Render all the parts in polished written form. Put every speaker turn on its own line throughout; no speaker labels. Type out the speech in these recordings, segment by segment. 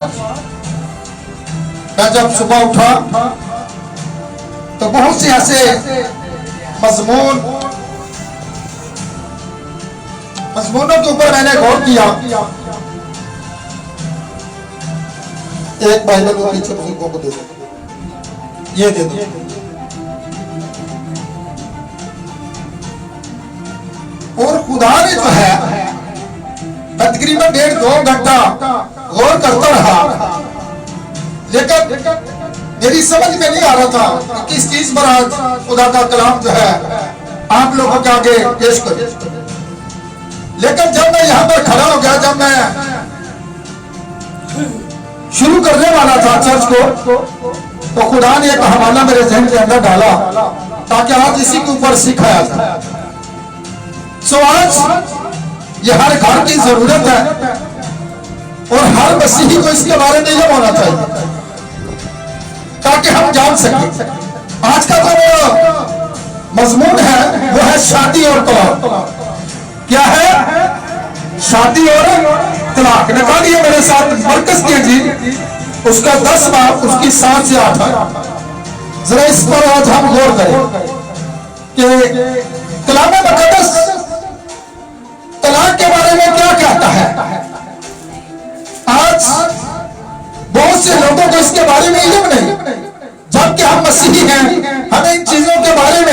मैं जब सुबह उठा तो बहुत से ऐसे मजमूनों के ऊपर मैंने गौर किया। एक बाइबल को पीछे बुजुर्गों को दे दो, ये दे दो। और खुदा ने जो है तकरीबन 1.5-2 घंटा गौर करता रहा, लेकिन मेरी समझ में नहीं आ रहा था कि किस चीज पर आज खुदा का कलाम जो है आप लोगों के आगे पेश करूं। लेकिन जब मैं यहाँ पर खड़ा हो गया, जब मैं शुरू करने वाला था चर्च को, तो खुदा ने एक हवाला मेरे जहन के अंदर डाला ताकि आज इसी के ऊपर सिखाया जाए। सो आज ये हर घर की जरूरत है और हर मसीही को इसके बारे में इल्म होना चाहिए ताकि हम जान सकें। आज का जो मजमून है वो है शादी और तलाक। क्या है? शादी और तलाक। निकालिए मेरे साथ मरकज की अंजील उसका 10 बाब उसकी 7 से 8 है। जरा इस पर आज हम गौर करें कि कलाम मुकद्दस तलाक के बारे में क्या कहता है। आज बहुत से लोगों को इसके बारे में इल्म नहीं, जबकि हम मसीही हैं, हमें इन चीजों के बारे में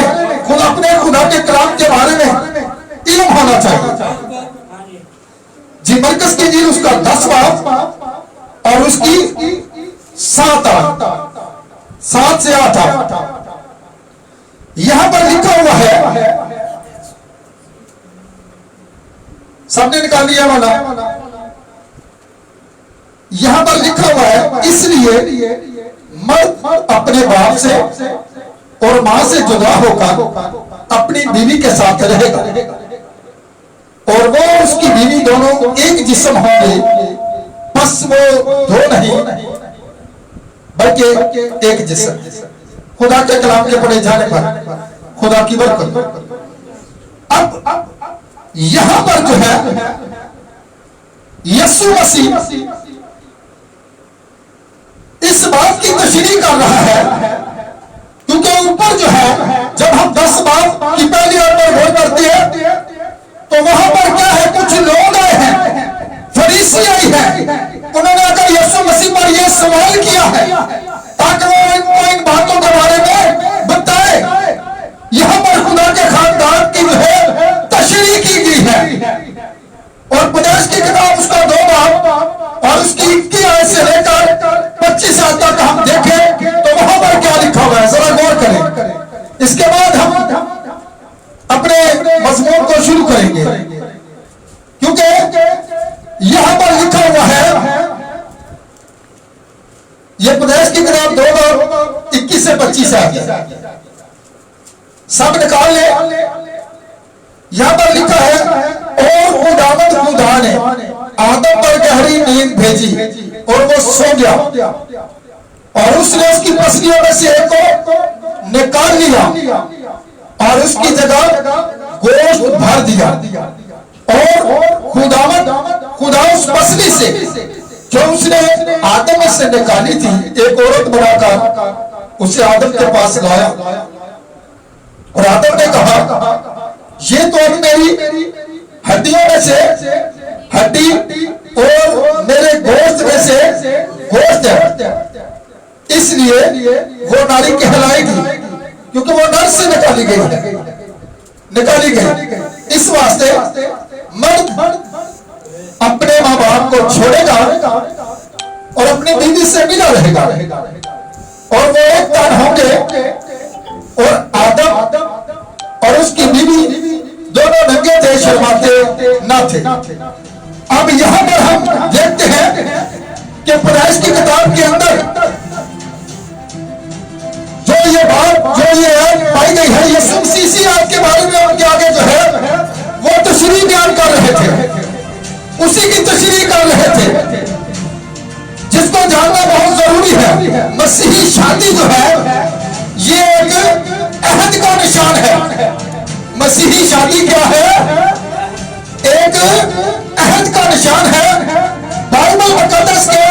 अपने खुदा के कलाम के बारे में इल्म होना चाहिए। जी मरकज की अंजील उसका 10 बाब और उसकी 7 से 8 यहां पर लिखा हुआ है। सबने निकाल लिया वाला? यहां पर लिखा हुआ है, इसलिए मर्द अपने बाप से और मां से जुदा होकर अपनी बीवी के साथ रहेगा और वो उसकी बीवी दोनों एक जिस्म होंगे, बस वो दो नहीं बल्कि एक जिस्म। खुदा के कलाम के पढ़े जाने पर खुदा की बरकत। अब यहां पर जो है यीशु मसीह इस बात की तशरीह कर रहा है, क्योंकि ऊपर जो है जब हम 10 बाब की पहली ओर पर गौर करते हैं तो वहां पर क्या है, कुछ लोग आए हैं, फरीसी आई है, उन्होंने अगर यीशु मसीह पर यह सवाल किया है ताकि वो इनको इन बातों के बारे में बताए। यहां पर खुदा के खानदान की जो है तशरीह की गई है और उपदेश की किताब उसका 2 बाब और उसकी 21 आयत से लेकर 25 आयत तक हम देखें तो वहां पर क्या लिखा हुआ है, जरा गौर करें। इसके बाद हम अपने मजमून को शुरू करेंगे, क्योंकि यहां पर लिखा हुआ है, यह उपदेश की किताब 2 बाब 21 से 25 आयत सब निकाल ले। यहां पर लिखा है, और खुदा ने आदम पर गहरी नींद भेजी और वो सो गया और उसने उसकी पसलियों में से एक को निकाल लिया और उसकी जगह गोश्त भर दिया। और खुदा उस पसली से जो उसने आदम से निकाली थी एक औरत बनाकर उसे आदम के पास लाया और आदम ने कहा, ये तो अब मेरी हड्डियों में से हड्डी और मेरे गोश्त में से गोश्त है, इसलिए वो नारी कहलाएगी क्योंकि वो नर से निकाली गई। इस वास्ते मर्द अपने माँ बाप को छोड़ेगा और अपनी बीवी से मिला रहेगा और वो एक तन होंगे। और आदम और उसकी बीवी दोनों नंगे थे, शर्माते न थे। अब यहां पर हम देखते हैं कि उपदेश की किताब के अंदर जो ये बात पाई गई है, यीशु मसीह आपके बारे में उनके आगे जो है वो तशरीह बयान कर रहे थे, उसी की तशरीह कर रहे थे जिसको जानना बहुत जरूरी है। मसीही शादी जो है ये एक अहद का निशान है। मसीही शादी क्या है? एक अहद का निशान है। बाइबल मुकद्दस के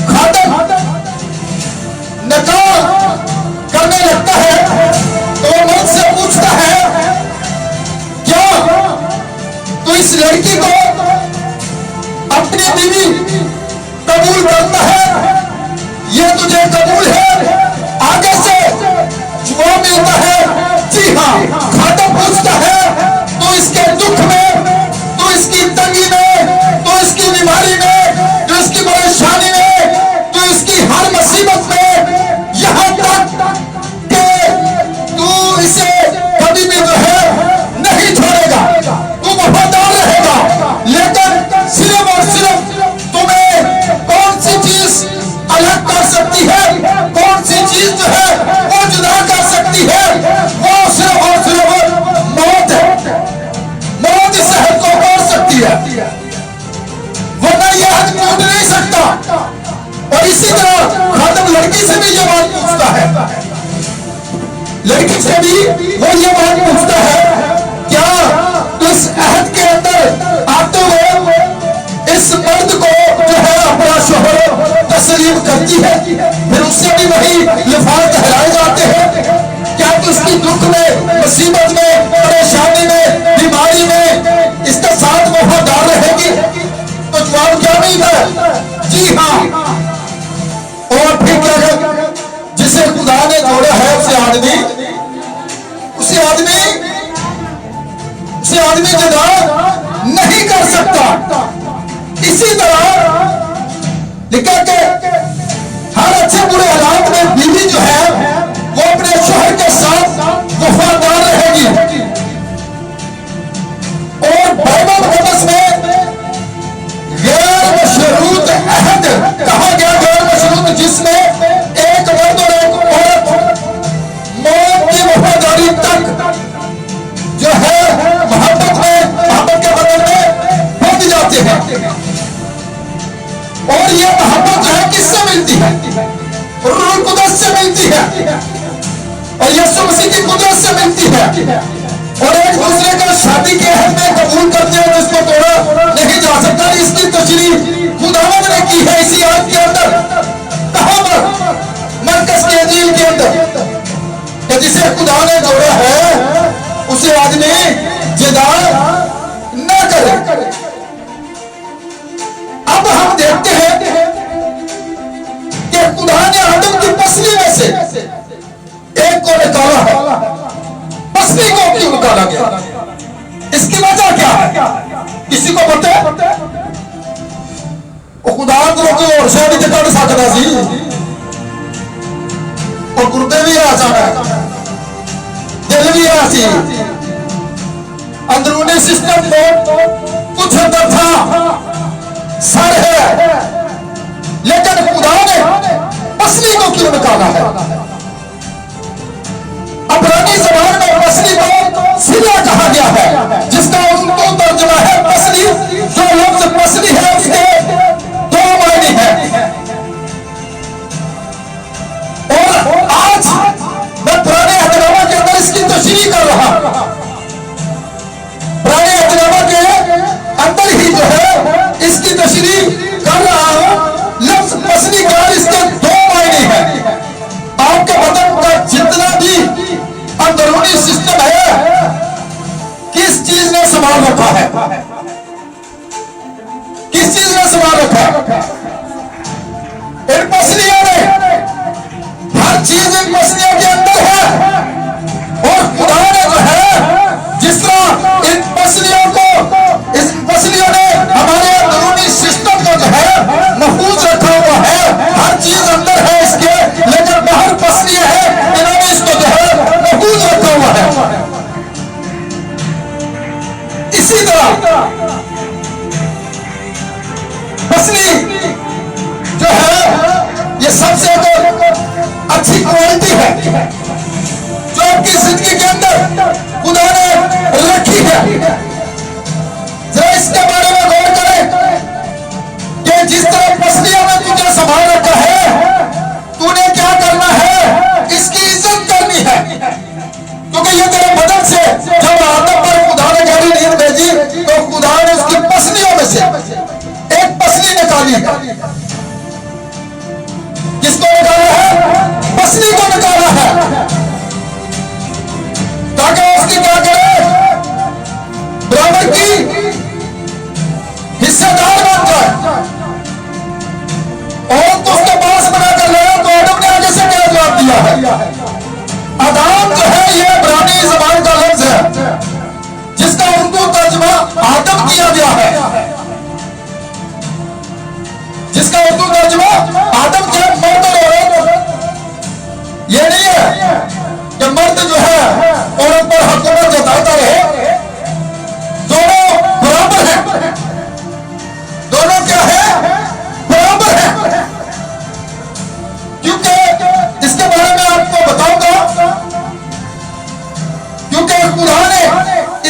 खातम निकाह करने लगता है तो वो मर्द से पूछता है, क्या तू इस लड़की को अपनी बीवी कबूल करता है? ये तुझे कबूल है? आगे से जवाब मिलता है, जी हाँ। खातम पूछता है, तो इसके दुख में, तो इसकी तंगी में, तो इसकी बीमारी में, तो इसकी परेशानी में, तो इसकी हर मुसीबत में, यहां तक कि तू इसे कभी भी जो है नहीं छोड़ेगा, तू वफादार रहेगा, लेकिन सिर्फ और सिर्फ तुम्हें कौन सी चीज अलग कर सकती है, कौन सी चीज जो है वो जुदा कर सकती है? वो सिर्फ और सिर्फ मौत है। मौत इस हद को तोड़ सकती है, वरना यह हद टूट नहीं सकता। और इसी तरह खातम लड़की से भी ये बात पूछता है, लड़की से भी वो ये बात पूछता है, क्या इस अहद के अंदर आते हुए इस मर्द को जो है अपना शोहर तस्लीम करती है? फिर उससे भी वही लफाज दोहराए जाते हैं, क्या तो उसकी दुख में, मुसीबत में, परेशानी में, बीमारी में इसका साथ वफादार रहेगी? तो जवाब क्या मिलता है, जी हाँ। और फिर क्या, जिसे खुदा ने जोड़ा है उसे आदमी जुदा नहीं कर सकता। इसी तरह लिखा कि हर अच्छे बुरे हालात में बीवी जो है वो अपने शोहर के साथ वफादार रहेगी। और बाइबल मुकद्दस में गैर मशरूत अहद कहा गया, गैर मशरूत, जिसमें एक मर्द और एक औरत मौत की वफादारी तक जो है मोहब्बत के बदल में बंध जाते हैं। और ये मोहब्बत जो है किससे मिलती है? रूह कुदरत से मिलती है और यीशु मसीह की कुदरत से मिलती है। और एक दूसरे को शादी के हद में कबूल करते हैं, जिसको तोड़ा नहीं जा सकता। इसकी तशरीह खुदावंद ने की है इसी आयत के अंदर। कहां पर? मरकज की इंजील के अंदर, कि जिसे खुदा ने जोड़ा है उसे आदमी जुदा न करे। अब हम देखते हैं कि खुदा ने आदम की पसली में से एक को निकाला है। पसली को क्यों निकाला गया? इसकी वजह क्या है? किसी को पता है? वो खुदा को और शादी के कर सकता सी, और गुर्दे भी आ जाना, दिल भी आ सी, अंदरूनी सिस्टम तो कुछ अंदर था, सर है, लेकिन खुदा ने पसली को क्यों निकाला है? अब्रानी ज़बान में पसली को सिला कहा गया है, जिसका उर्दू तर्जुमा है पसली। जो लफ्ज पसली है उसके दो मायने हैं। और आज मैं पुराने अहदनामा के अंदर इसकी तशरीह कर रहा हूं। पुराने अहदनामा के अंदर ही जो है इसकी तशरीह कर रहा हूं। लफ्ज पसली का इसके दो मायने हैं। आपके बदन का जितना भी अंदरूनी सिस्टम है, किस चीज ने संभाल रखा है? किस चीज ने संभाल रखा है? इन पसलियों ने। हर चीज इन पसलियों के अंदर है। और खुदा ने जो है जिस तरह इन पसलियों को, इस पसलियों ने हमारे अंदरूनी सिस्टम को जो है महफूज रखा हुआ है। हर चीज अंदर है इसके, लेकिन बाहर पसलियां है, इन्होंने इसको जो है महफूज रखा हुआ है। इसी तरह पसली जो है ये सबसे अच्छी क्वालिटी है जो आपकी जिंदगी के अंदर खुदा ने रखी है। जरा इसके बारे में गौर करें कि जिस तरह पसलियों में तुझे संभाल रखा है, तूने क्या करना है? इसकी इज्जत करनी है, क्योंकि ये तेरे बदन से जब आदम पर खुदा ने गहरी नींद भेजी तो खुदा ने उसकी पसलियों में से एक पसली निकाली किसको निकाला है? पत्नी को निकाला है, ताकि उसकी क्या करे? ब्राह्मण की हिस्सेदार बन जाए। और तो उसके पास बना कर लाया, तो आदम ने आगे से क्या जवाब दिया है? आदम जो है ये इब्रानी ज़बान का लफ्ज है, जिसका उर्दू तर्जुमा आदम किया गया है, जिसका उर्दू तर्जुमा आदम के मर्द और औरत। ये नहीं है कि मर्द जो है औरत पर हुकूमत जताता रहे। दोनों बराबर हैं, दोनों क्या है? बराबर हैं। क्योंकि इसके बारे में आपको बताऊंगा, क्योंकि खुदा ने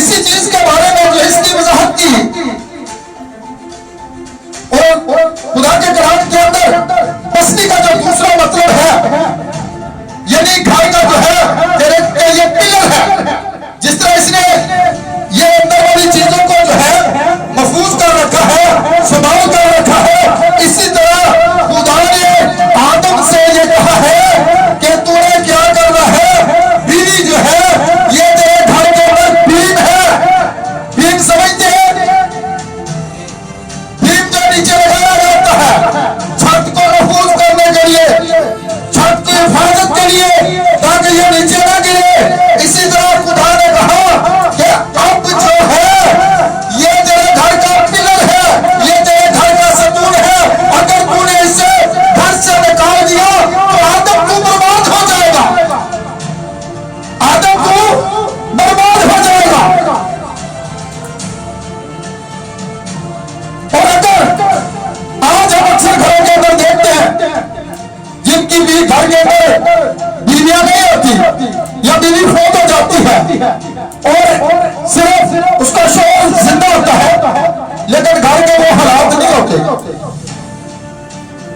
इसी चीज के बारे में जो इसकी वजाहत की, और खुदा के कलाम के अंदर पसली का जो दूसरा मतलब है, यानी घर का जो है तेरे ये पिलर है। जिस तरह इसने ये अंदर वाली चीजों को जो है महफूज कर रखा है, संभाल कर रखा है, इसी तरह खुदा ने आदम से ये कहा है कि तूने क्या करना है? बीवी जो है ये तेरे घर के अंदर बीम है। बीम समझते हैं? बीम जो नीचे लगाया जाता है छत को महफूज करने के लिए, छत की हिफाजत के लिए, ताकि ये नीचे ना गिरे। इसी तरह खुदा ने कहा कि अब जो है ये तेरे घर का पिलर है, ये तेरे घर का सतून है। अगर तूने इसे घर से निकाल दिया तो आदम को बर्बाद हो जाएगा, आदम को बर्बाद हो जाएगा। और अगर आज हम अक्सर घरों के अंदर देखते हैं जिनकी भी घर के अंदर बीवियां नहीं होती या बीवी फोत हो जाती है और सिर्फ उसका शोर जिंदा होता है, लेकिन घर के वो हालात नहीं होते,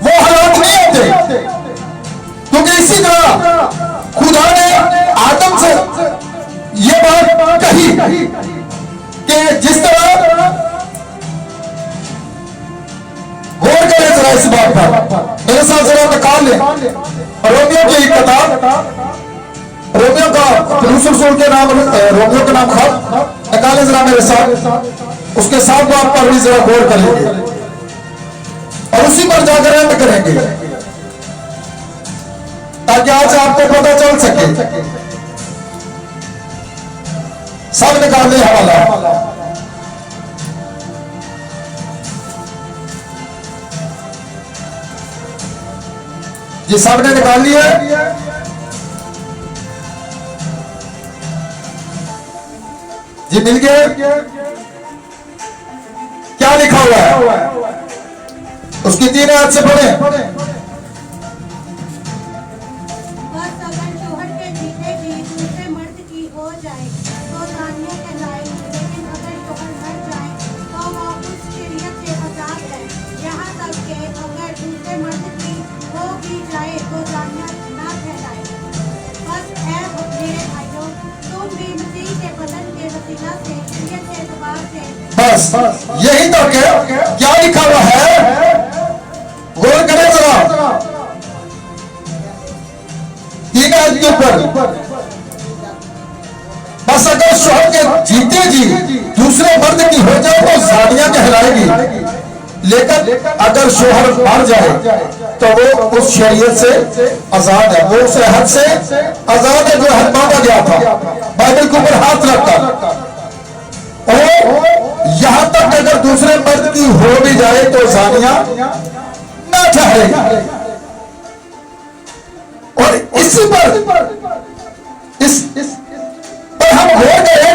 वो हालात नहीं होते। क्योंकि इसी तरह खुदा ने आदम से ये बात कही कि जिस तरह, गौर करें जरा इस बात पर, मेरे साथ जरा निकाल लें रोमियो की एक किताब, रोमियो का रसूल के नाम, रोमियो का नाम खत निकाले जरा मेरे साथ। उसके साथ बात पर भी जरा गौर करेंगे और उसी पर जाकर एंड करेंगे, ताकि आज आपको पता चल सके। सब निकाल ले हवाला। जी सबने निकाल लिया? जी मिल गया? क्या लिखा हुआ है उसकी 3 आयत से पढ़े।
बस अगर शोहर के जीते जी दूसरे मर्द की हो जाए तो जानिया कहलाएगी, लेकिन अगर शोहर मर जाए तो वह उस शरीयत से आजाद है। यहाँ तक कि अगर दूसरे मर्द की हो भी जाए तो जानिया ना कहलाएगी। बस ऐ मेरे भाइयों, तुम भी मसीह के बदन के वसीला से शरीयत के एतबार से,
बस यही तो क्या लिखा हुआ है? गौर करें जरा 3 आयत के ऊपर। बस अगर शोहर के जीते जी दूसरे मर्द की हो जाए तो जानिया कहलाएगी, लेकिन अगर शोहर मर जाए तो वो उस शरीयत से आजाद है, वो उस हद से आजाद है जो हद मांगा गया था। बाइबल के ऊपर हाथ रखता, और यहां तक अगर दूसरे मर्द की हो भी जाए तो जानिया ना ठहरेगी। और इसी पर इस पर हम गौर करें,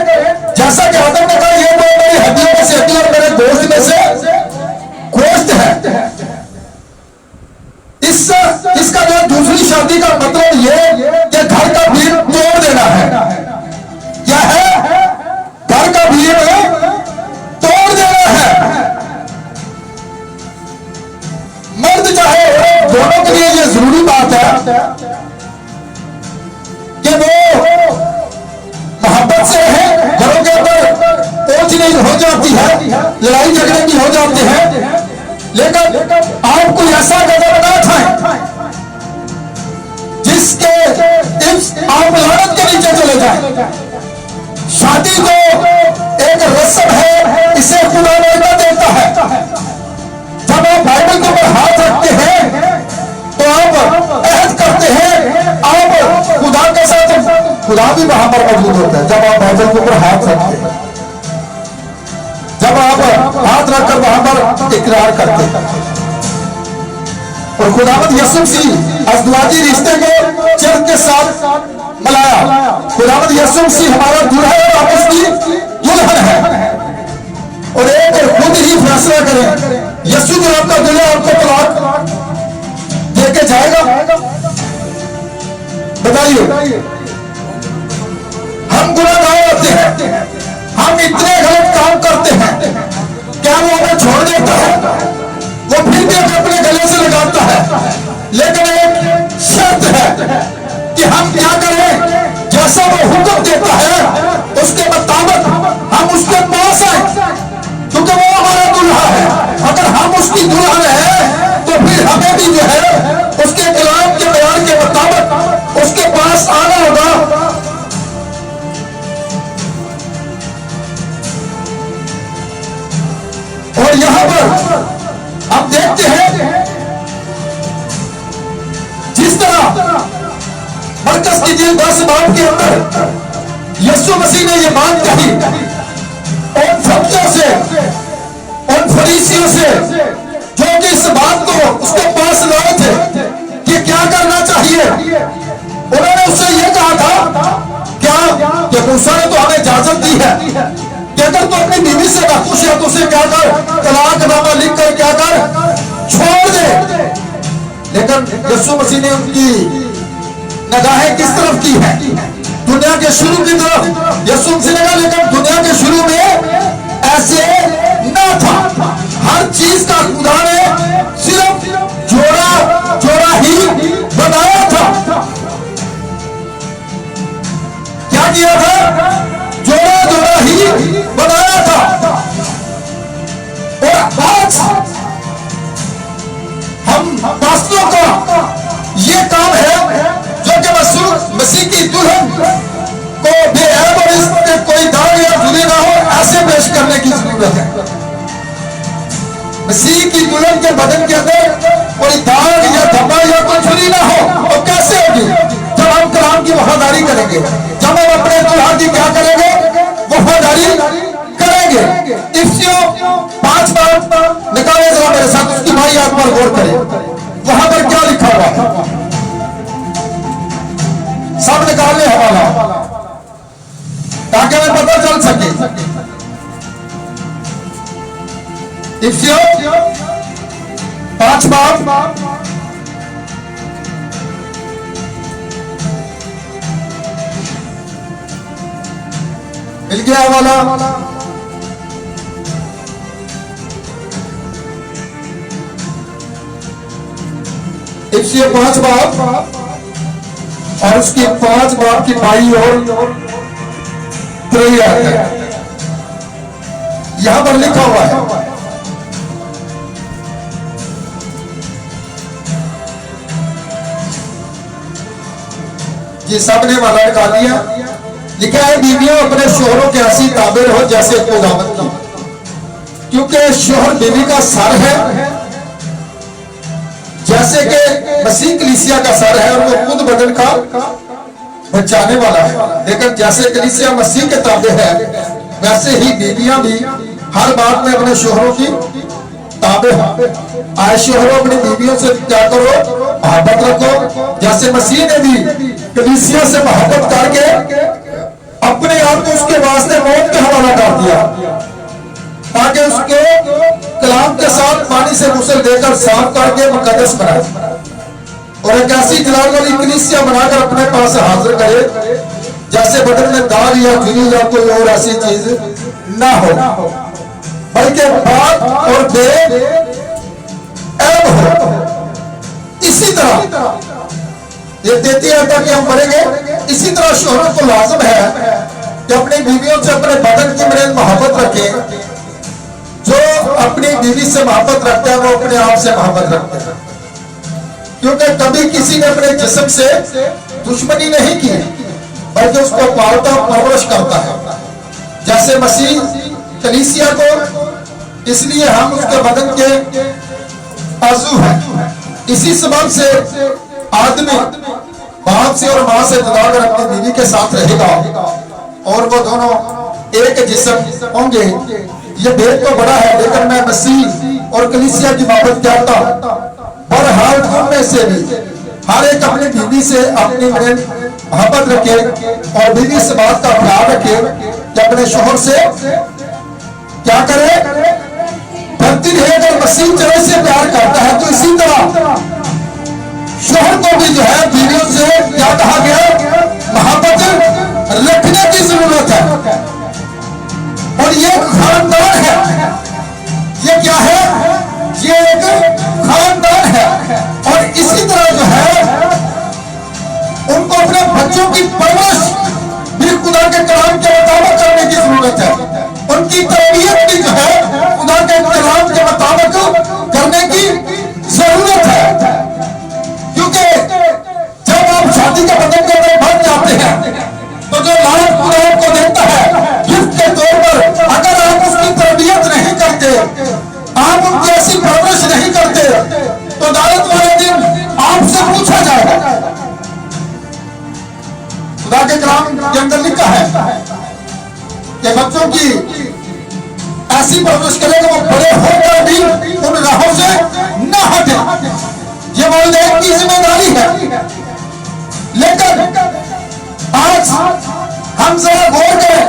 जैसा कि आदम ने कहा ये तो मेरी हड्डियों में से हड्डी और मेरे गोश्त में से गोश्त है। इसका जो दूसरी शादी का मतलब ये कि घर का भीड़ तोड़ देना है। क्या है? घर का भीड़ तोड़ देना है। मर्द चाहे दोनों के लिए ये जरूरी बात है कि वो मोहब्बत से रहे। घरों के अंदर ओछ नहीं हो जाती है, लड़ाई झगड़े की हो जाती है, लेकिन आप कोई ऐसा कदम ना उठाएं जिसके आप लानत के नीचे चले जाएं। शादी तो एक रस्म है, इसे खुदा मौका देता है। जब आप बाइबल के ऊपर हाथ रखते हैं तो आप अहद करते हैं, आप खुदा के साथ, खुदा भी वहां पर मौजूद होता है। जब आप बाइबल के ऊपर हाथ रखते हैं, जब आप हाथ रखकर वहां पर इकरार करते हैं, और खुदावंद यीशु मसीह अज़दवाजी रिश्ते को चर्च के साथ मिलाया। खुदावंद यीशु मसीह हमारा दूल्हा है और आप उसकी दुल्हन है। और एक खुद ही फैसला करें, यीशु जो आपका दूल्हा आपको तलाक देके जाएगा? बताइए। हम गुनाहगार होते हैं, हम इतने गलत काम करते हैं, क्या वो हमें छोड़ देता है? वो फिर भी अपने गले से लगाता है, लेकिन एक शर्त है कि हम क्या करें? जैसा वो हुक्म देता है उसके मुताबिक हम उसके पास आए, क्योंकि वो हमारा दूल्हा है। अगर हम उसकी दुल्हन है तो फिर हमें भी जो है उसके कलाम के बयान के मुताबिक उसके पास आना होगा। और यहां पर आप देखते हैं जिस तरह मरकस की जेल 10 बाब के अंदर यीशु मसीह ने ये बात कही उन फकीरों से, उन फरीसियों से जो कि इस बात को उसके पास लाए थे कि क्या करना चाहिए। उन्होंने उससे ये कहा था क्या कि मूसा ने तो हमें इजाजत दी है कि अगर तू अपनी बीवी से नाखुश है तो उसे क्या कर, तलाकनामा लिख कर क्या कर, छोड़ दे। लेकिन यीशु मसीह ने उनकी निगाहें किस तरफ की है? दुनिया के शुरू की तरफ। यीशु मसीह ने कहा लेकिन दुनिया के शुरू में ऐसे ना था। हर चीज का खुदा ने सिर्फ जोड़ा जोड़ा ही बनाया था। क्या किया था? जोड़ा जोड़ा ही बनाया था। और आज हम पास्टरों का ये काम है जो कि मसीह की दुल्हन को बेऐब और इसमें कोई दाग या धुली ना हो ऐसे पेश करने की जरूरत है। मसीह की दुल्हन के बदन के अंदर कोई दाग या धब्बा या कोई झुर्री ना हो, और कैसे होगी? जब हम कलाम की वफादारी करेंगे, जब हम अपने दुल्हा की क्या करेंगे? वफादारी करेंगे। इफ्सियों 5 बार निकाले जरा मेरे साथ, उसकी भाई याद पर गौर करें। वहां पर क्या लिखा हुआ है? सब निकालने हवाला ताकि हमें पता चल सके। इफ्सियों 5 बाब मिल गया हवाला। इफ्सियों 5 बाब और उसकी 5 बाब की बाई और 3 है, यहां पर लिखा हुआ है ये सबने वाला निकाल दिया। लिखा है बीवियों अपने शोहरों के ऐसी ताबे रहो जैसे खुदावंद की, क्योंकि शोहर बीवी का सर है, जैसे कि मसीह कलीसिया का सर है और वो खुद बदन का बचाने वाला है। लेकिन जैसे कलीसिया मसीह के ताबे है वैसे ही बीवियां भी हर बात में अपने शोहरों की ताबे हैं। आए शोहरों अपनी बीवियों से क्या करो? मोहब्बत रखो, जैसे मसीह ने भी कलीसिया से मोहब्बत करके अपने आप को उसके वास्ते मौत के हवाला कर दिया, ताकि उसको कलाम के साथ पानी से गुस्ल देकर साफ करके मुकद्दस बनाए और एक ऐसी जलाल वाली कलीसिया बनाकर अपने पास हाजिर करे जैसे बदन में दाग या झुर्री या कोई और ऐसी चीज ना हो, बल्कि पाक और बेऐब हो। इसी तरह ये देती है ताकि हम बढ़ेंगे। इसी तरह शोहरों को लाजम है कि अपनी बीवियों से अपने बदन की मेरे मोहब्बत रखें जो अपनी बीवी से मोहब्बत रखते हैं वो अपने आप से मोहब्बत रखते हैं, क्योंकि कभी किसी ने अपने जिस्म से दुश्मनी नहीं की बल्कि उसको पालता परवरिश करता है। जैसे मसीह कलीसिया को, इसलिए हम उसके बदन के आजू हैं। इसी सबब से आदमी बाप से और मां से जुदा कर अपनी बीवी के साथ रहेगा और वो दोनों एक जिस्म होंगे। ये भेद तो बड़ा है, लेकिन मैं मसीह और कलीसिया की मोहब्बत करता हूं। बहरहाल उनमें से भी हर एक अपनी बीवी से अपनी मोहब्बत रखे और बीवी से बात का ख्याल रखे कि अपने शोहर से क्या करे, बढ़ती रहे। अगर मसीह तरह से प्यार करता है तो इसी तरह शोहर को भी जो है बीवियों से क्या कहा गया, मोहब्बत रखने की जरूरत है। और ये खानदान है, ये क्या है, ये एक खानदान है। और इसी तरह जो है उनको अपने बच्चों की परवरिश भी खुदा के कलाम के मुताबिक करने की जरूरत है। उनकी तरबियत भी जो है खुदा के कलाम के मुताबिक करने की जरूरत है, क्योंकि जब आप शादी के बंधन के अंदर बंध जाते हैं तो जो लायक खुदा आपको देता है गिफ्ट के तौर पर, अगर आप उसकी तरबियत नहीं करते, आप उनकी ऐसी परवरिश नहीं करते, तो अदालत वाले दिन आपसे पूछा जाएगा। खुदा के कलाम के अंदर लिखा है कि बच्चों की ऐसी परवरिश करें कि वो बड़े होकर भी उन राहों से न हटे। ये वालिदैन की जिम्मेदारी है। लेकिन आज हम जरा गौर करें,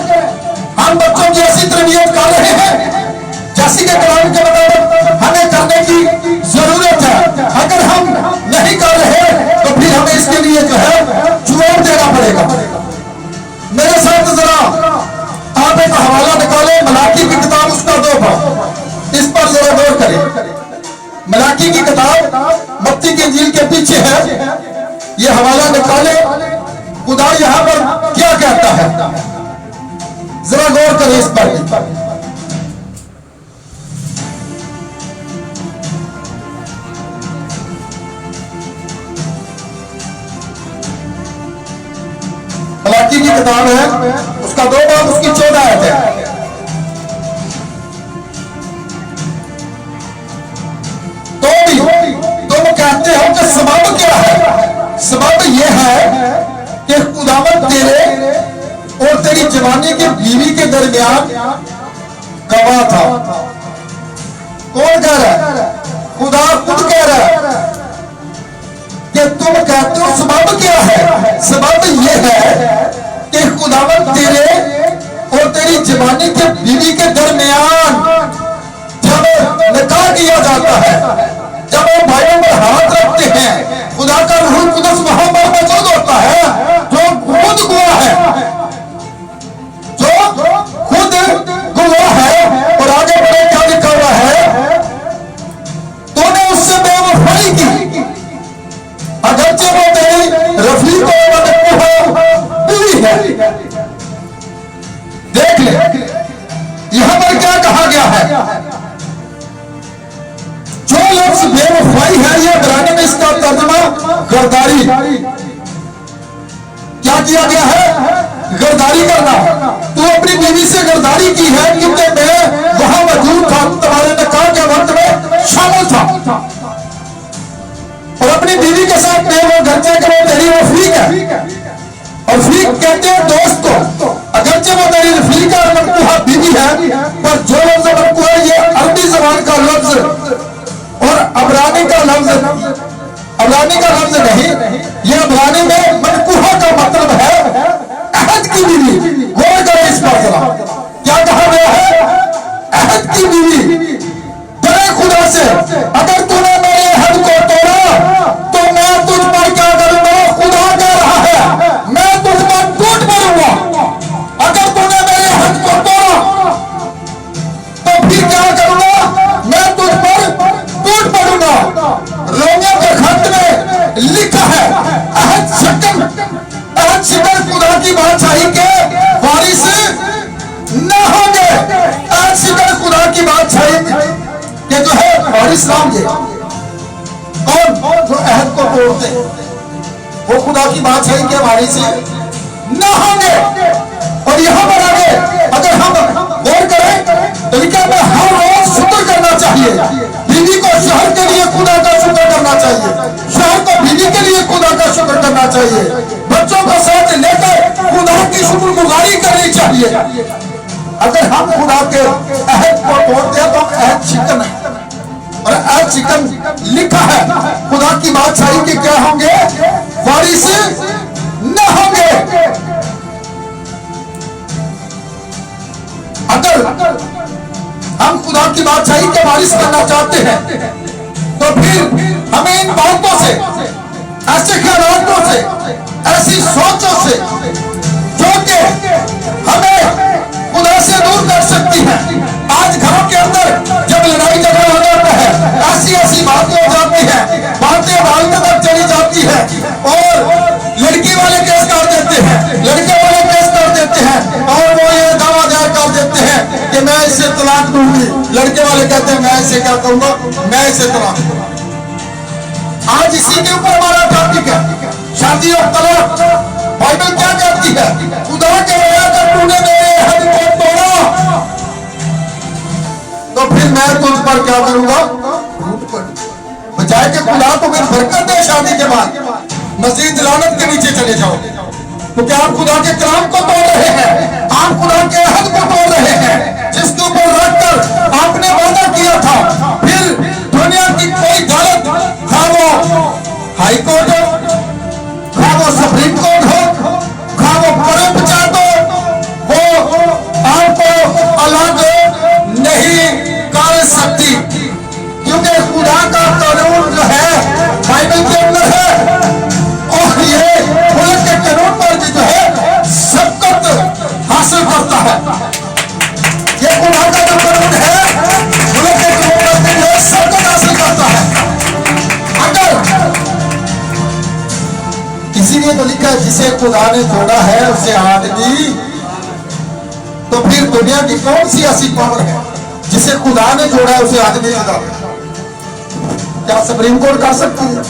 हम बच्चों की ऐसी तरबियत कर रहे हैं जैसी के कलाम के मुताबिक हमें करने की जरूरत है। अगर हम नहीं कर रहे तो फिर हमें इसके लिए जो है जवाब देना पड़ेगा। मेरे साथ जरा आप एक हवाला निकालें, मलाकी की किताब उसका 2 भाग, इस पर जरा गौर करें। मलाकी की किताब मत्ती की इंजील के पीछे है, ये हवाला निकाले, खुदा यहां पर क्या कहता है, जरा गौर करें इस पर। मलाकी की किताब है, उसका 2 बाब, उसकी 14 आयत है। तो भी तुम कहते हो कि सबब क्या है? सबब यह है कि खुदावंद तेरे और तेरी जवानी की बीवी के दरमियान गवाह था। कौन कह रहा है? खुदा खुद कह रहा है कि तुम कहते हो सबब क्या है? सबब यह है कि खुदावंद तेरे और तेरी जवानी के बीवी के दरमियान जब निकाह किया जाता है, जब वो भाइयों पर हाथ रखते हैं, खुदा का रूह कुदस वहां पर मौजूद होता है, जो खुद गवाह है, जो खुद गवाह है। और आगे बढ़े क्या लिखा हुआ है, तूने उससे बेवफाई की, अगरचे वो तेरी रफीक और बीवी है। देख ले यहां पर क्या कहा गया है, जो लफ्ज बेवफाई है, ये इब्रानी में इसका तर्जुमा गरदारी, क्या किया गया है, गरदारी करना। तू अपनी बीवी से गरदारी की है क्योंकि मैं वहां मौजूद था, तुम्हारे निकाह के वक्त में शामिल था और अपनी बीवी के साथ मैं वो घरचे के वो तेरी रफीक है। और फीक कहते हैं दोस्त को, अगरचे वो तेरी रफीक है, मनकुहा बीवी है, पर जो लफ्ज मनकुहा है ये अरबी जबान का लफ्ज और अबरानी का लफ्ज नहीं, ये अबरानी में मनकुहा का मतलब है अहद की बीवी। गौर करें इस पर जरा, क्या कहा गया है, अहद की बीवी। डरे खुदा से, अगर तूने मेरे अहद को तोड़ा तो मैं तुझ पर क्या करूंगा, खुदा कह रहा है मैं तुझ पर टूट पड़ूंगा। अगर तूने मेरे अहद को तोड़ा तो फिर क्या करूंगा, मैं तुझ पर टूट पड़ूंगा। रोमियो के खत में लिखा है अहद शिकन खुदा की बादशाही के वारिस न होंगे। अहद शिकन खुदा की बादशाही और इस्लाम ये कौन जो अहद को तोड़ते, वो खुदा की बात है कि हमारी से न होंगे। और यहाँ पर आगे अगर हम गौर करें तो लिखा है हर रोज शुक्र करना चाहिए। बीवी को शहर के लिए खुदा का शुक्र करना चाहिए, शहर को बीवी के लिए खुदा का शुक्र करना चाहिए, बच्चों को साथ लेकर खुदा की शुक्रगुजारी करनी चाहिए। अगर हम खुदा के अहद को तोड़ते हैं तो अहद चिकन है, और अहद चिकन लिखा है खुदा की बादशाही के क्या होंगे, वारिस न होंगे। अगर हम खुदा की बादशाही के वारिस बनना चाहते हैं तो फिर हमें इन बातों से, ऐसे ख्यालों से, ऐसी सोचों से जो कि हमें खुदा से दूर कर सकती है। आज घरों के अंदर जब लड़ाई झगड़ा हो जाता है, ऐसी ऐसी बातें हो जाती हैं, बातें अदालत तक चली जाती है, और लड़की वाले केस कर देते हैं, लड़के वाले केस कर देते हैं, और वो ये दावा दायर कर देते हैं कि मैं इससे तलाक दूंगी। लड़के वाले कहते हैं मैं इसे क्या करूंगा, मैं इसे तलाक दूंगा। आज इसी के ऊपर हमारा टॉपिक है, शादी और तलाक। बाइबल क्या कहती है, खुदा के अगर तूने मेरे अहद को तोड़ा तो फिर मैं तुझ पर क्या करूंगा, बजाय के खुदा को फिर बरकत दे शादी के बाद मजीद लानत के नीचे चले जाओ। तो क्या आप खुदा के कलाम को तोड़ रहे हैं, आप खुदा के अहद को तोड़ रहे हैं जिसके ऊपर रखकर आपने वादा किया था। फिर दुनिया की कोई अदालत, खा वो हाई कोर्ट हो, खा वो सुप्रीम कोर्ट हो, खा वो बड़े पंचायत हो, वो आपको अलग नहीं कर सकती, क्योंकि खुदा का कानून जो है बाइबल के अंदर है, और ये मुल्क के कानून पर भी जो है सबकत हासिल करता है। ये खुदा का जो कानून है मुल्क के कानून पर भी जो है सबकत हासिल करता है। अगर इसीलिए तो लिखा है जिसे खुदा ने जोड़ा है उसे आदमी, तो फिर दुनिया की कौन सी ऐसी पावर है जिसे खुदा ने जोड़ा है उसे आदमी जुदा, क्या सुप्रीम कोर्ट कर सकती है?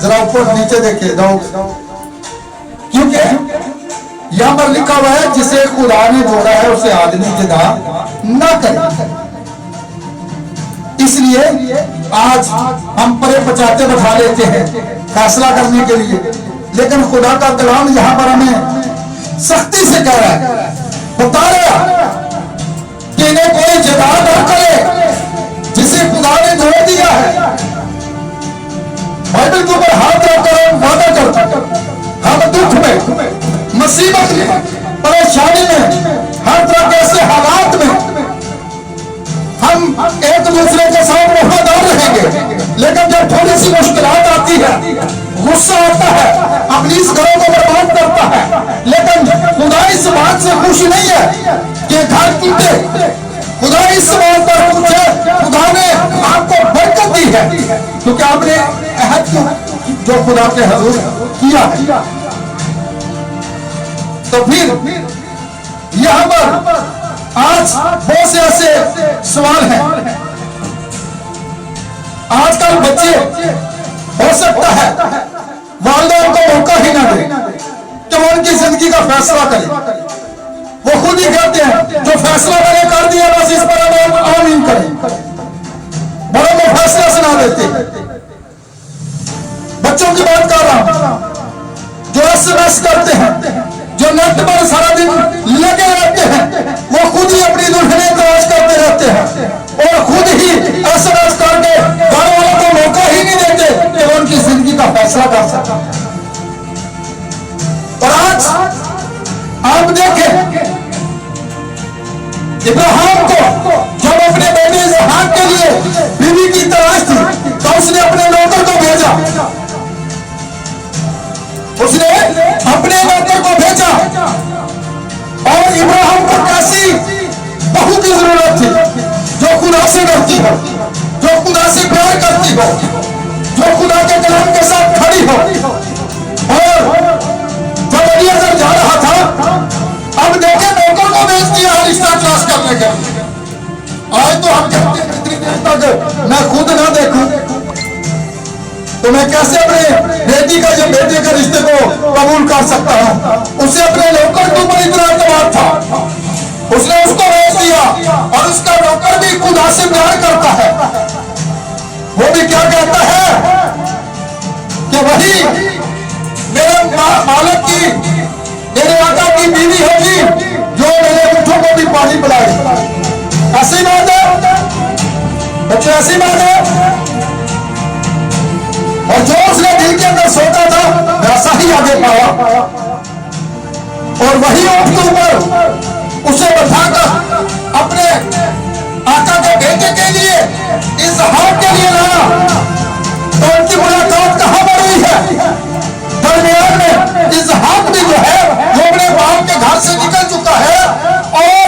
जरा ऊपर नीचे देखिए दो, क्योंकि यहां पर लिखा हुआ है जिसे खुदा ने जोड़ा है उसे आदमी जुदा ना करे। इसलिए आज हम परे पचाते बैठा लेते हैं फैसला करने के लिए, लेकिन खुदा का कलाम यहां पर हमें सख्ती से कह रहा है, बता रहा कि इन्हें कोई जदा ना करे जिसे खुदा ने जोड़ दिया है। बाइबल के ऊपर हाथ रखकर वादा करता, हम दुख में, मुसीबत में, परेशानी में, हर तरह के ऐसे हालात में हम एक दूसरे के साथ वफादार रहेंगे, लेकिन जब थोड़ी सी मुश्किलात आती है, गुस्सा आता है, अपनी इस घरों को बर्बाद करता है, लेकिन खुदा इस बात से खुश नहीं है कि घर टूटे। खुदा इस बात पर खुश है, खुदा ने आपको बरकत दी है क्योंकि आपने अहद जो खुदा के हुजूर किया है। तो फिर यहां पर आज बहुत से ऐसे सवाल हैं। आजकल बच्चे हो सकता है वालिदैन को मौका ही ना दे कि वो उनकी जिंदगी का फैसला करें, वो खुद ही कहते हैं जो फैसला मैंने कर दिया बस इस पर हम आमीन करें, बड़ों को फैसला सुना देते। बच्चों की बात कर रहा हूं जो SMS करते हैं, जो नेट पर सारा दिन लगे रहते हैं, वो खुद ही अपनी दुल्हने तलाश करते रहते हैं और खुद ही SMS करके घर वालों को मौका ही नहीं देते कि वो उनकी जिंदगी का फैसला कर सके। और आज आप देखें इब्राहिम को जब अपने बेटे इसहाक के लिए बीवी की तलाश थी तो उसने अपने नौकर को भेजा, उसने अपने नौकर को भेजा। और इब्राहिम को कैसी बहू की जरूरत थी जो खुदा से डरती हो, जो खुदा से प्यार करती हो, जो खुदा के कलाम के साथ खड़ी हो। और जब अलीअज़र जा रहा था, अब देखे नौकर को भेज दिया रिश्ता तलाश करने के, आज तो हम कहते हैं कितनी देर तक मैं खुद ना देखूं तो मैं कैसे अपने बेटी का या बेटे के रिश्ते को कबूल कर सकता हूं। उसे अपने नौकर के ऊपर इतना एतबार था, उसने उसको रोक दिया और उसका नौकर भी खुदा से प्यार करता है। वो भी क्या कहता है कि वही मेरे मालिक की, मेरे आका की बीवी होगी जो मेरे ऊँटों को भी पानी पिलाए। ऐसी बात है बच्चे, ऐसी बात है। और जो उसने दिल के अंदर सोचा था वैसा ही आगे पाया और वही ऊँट के ऊपर उसे बैठाकर अपने आका के बेटे के लिए, इसहाक के लिए लाया। तो उनकी मुलाकात कहां पर हुई है? दरमियान में इसहाक भी जो है वो अपने बाप के घर से निकल चुका है और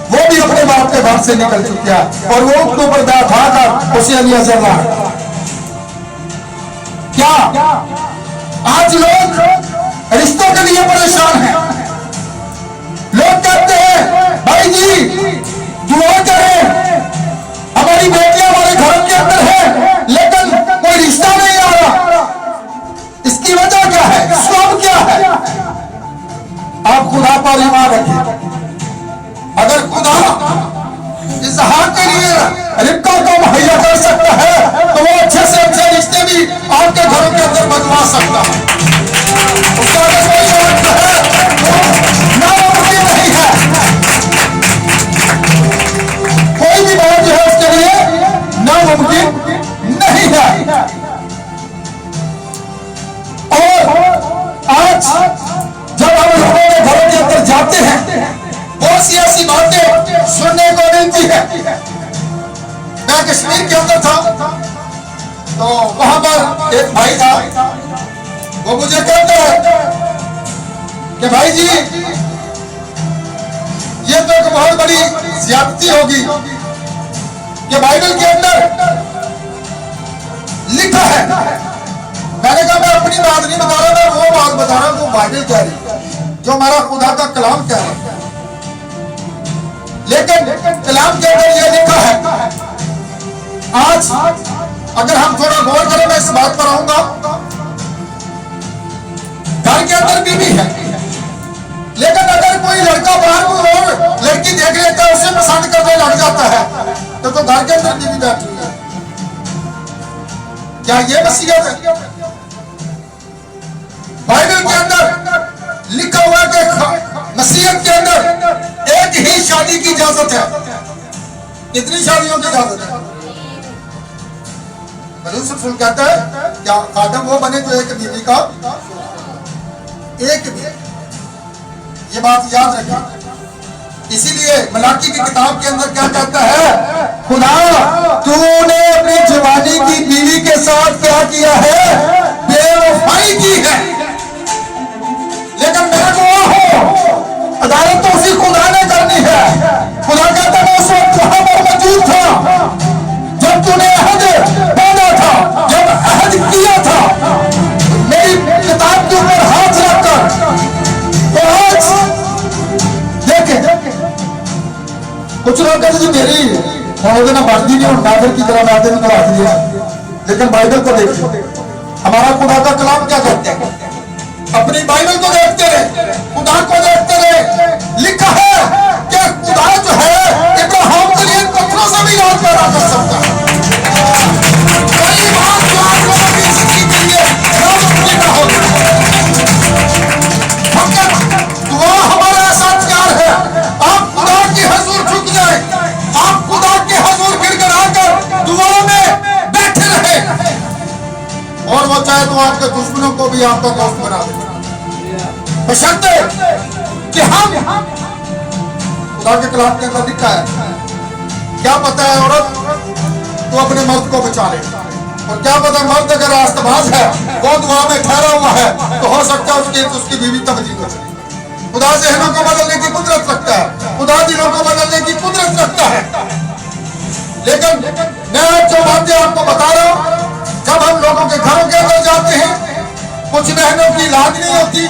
वो भी अपने बाप के घर से निकल चुका है और वो ऊँट के ऊपर बैठा कर उसे अलियाज़र लाया। क्या आज लोग रिश्तों के लिए परेशान हैं? लोग कहते हैं भाई जी दुआ करें, हमारी बेटियां हमारे घर के अंदर है लेकिन कोई रिश्ता नहीं आ रहा। इसकी वजह क्या है? सब क्या है? आप खुदा पर ईमान रखिए। अगर खुदा इसहाक के लिए रिब्का को मुहैया कर सकता है तो वो अच्छे से अच्छे रिश्ते भी आपके घरों के अंदर बनवा सकता है। उसका अगर कोई शर्त है तो नामुमकिन नहीं है। कोई भी बात जो है उसके लिए नामुमकिन नहीं है। और आज जब हम लोगों के घरों के अंदर जाते हैं बहुत सी ऐसी बातें सुनने को मिलती है। मैं कश्मीर के अंदर था तो वहां पर एक भाई था, वो मुझे कहता है कि भाई जी ये तो एक बहुत बड़ी ज्यादती होगी कि बाइबल के अंदर लिखा है। मैंने कहा मैं अपनी बात नहीं बता रहा, मैं वो बात बता रहा हूं जो बाइबल कह रही, जो हमारा खुदा का कलाम कह रहा है। लेकिन कलाम के अंदर यह लिखा है, आज अगर हम थोड़ा गौर करें, मैं इस बात पर आऊंगा, घर के अंदर बीवी है लेकिन अगर कोई लड़का बाहर कोई और लड़की देख लेता है उसे पसंद करने लग जाता है तो घर के अंदर बीवी बैठी है। क्या ये वसीयत है? बाइबल के अंदर लिखा हुआ कि नसीहत के अंदर एक ही शादी की इजाजत है। कितनी शादियों की इजाजत है? रसूल कहता है क्या खादम वो बने जो एक बीवी का एक भी। ये बात याद रखिए। इसीलिए मलाकी की किताब के अंदर क्या कहता है? खुदा तूने अपनी जवानी की बीवी के साथ क्या किया है? बेवफाई की है। लेकिन मैं गवाह हूं, अदालत तो उसी खुदा ने करनी है। खुदा कहता है उस वक्त वहां पर मौजूद था जब तूने अहद बांधा था, जब अहद किया था मेरी किताब के ऊपर हाथ रखकर। तो आज देखें कुछ लोग कहते जी मेरी ना बढ़ती नहीं और नादर की तरह नादर निकल आती है। लेकिन बाइबल को देखिए, हमारा खुदा का कलाम क्या कहते हैं? अपनी बाइबल को देखते रहे, खुदा को देखते रहे। लिखा है कि खुदा जो है इब्राहिम के लिए पत्थरों से भी याद पैदा कर सकता है। वही बात जो आप लोगों की जिंदगी के लिए नामुमकिन ना होगी। दुआ हमारा ऐसा प्यार है, आप खुदा की हुजूर झुक जाए, आप खुदा के हुजूर गिड़गिड़ा कर दुआ में बैठे रहे और वो चाहे तो आपके दुश्मनों को भी आपका दोस्त बना दे, बशर्ते कि हम खुदा के कलाम के अंदर लिखा है। क्या पता है औरत तो अपने मर्द को बचा ले, और क्या पता मर्द अगर रास्तबाज है, वो दुआ में ठहरा हुआ है, तो हो सकता है उसकी बीवी तब्दील हो जाए। खुदा ज़हनों को बदलने की कुदरत रखता है, खुदा दिलों को बदलने की कुदरत रखता है। लेकिन मैं जो बातें आपको बता रहा हूं, जब हम लोगों के घरों के अंदर जाते हैं, कुछ बहनों की इलाज नहीं होती,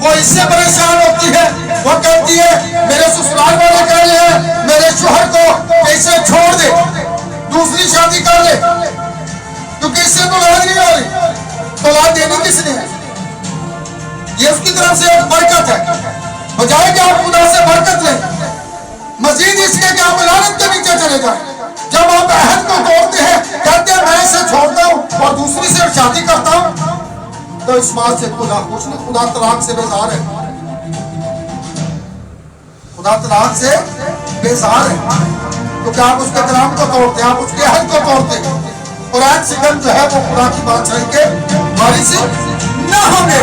वो इससे परेशान होती है। वो कहती है मेरे ससुराल वाले कह रहे हैं मेरे शोहर को बजाय कि आप खुदा से बरकत लें, मजीद इसके कि आप लानत के नीचे चले जाएं। जब आप अहद को तोड़ते हैं, कहते हैं मैं इसे छोड़ता हूं और दूसरी से शादी करता हूं, तो इस बात से खुदा खुश नहीं, खुदा तलाक से बेजार है, खुदा तलाक से बेजार है। तो क्या आप उसके कलाम को तोड़ते, आप उसके अहद को तोड़ते, और आज सिकम जो है वो खुदा की बात छड़ के बारिश न होंगे।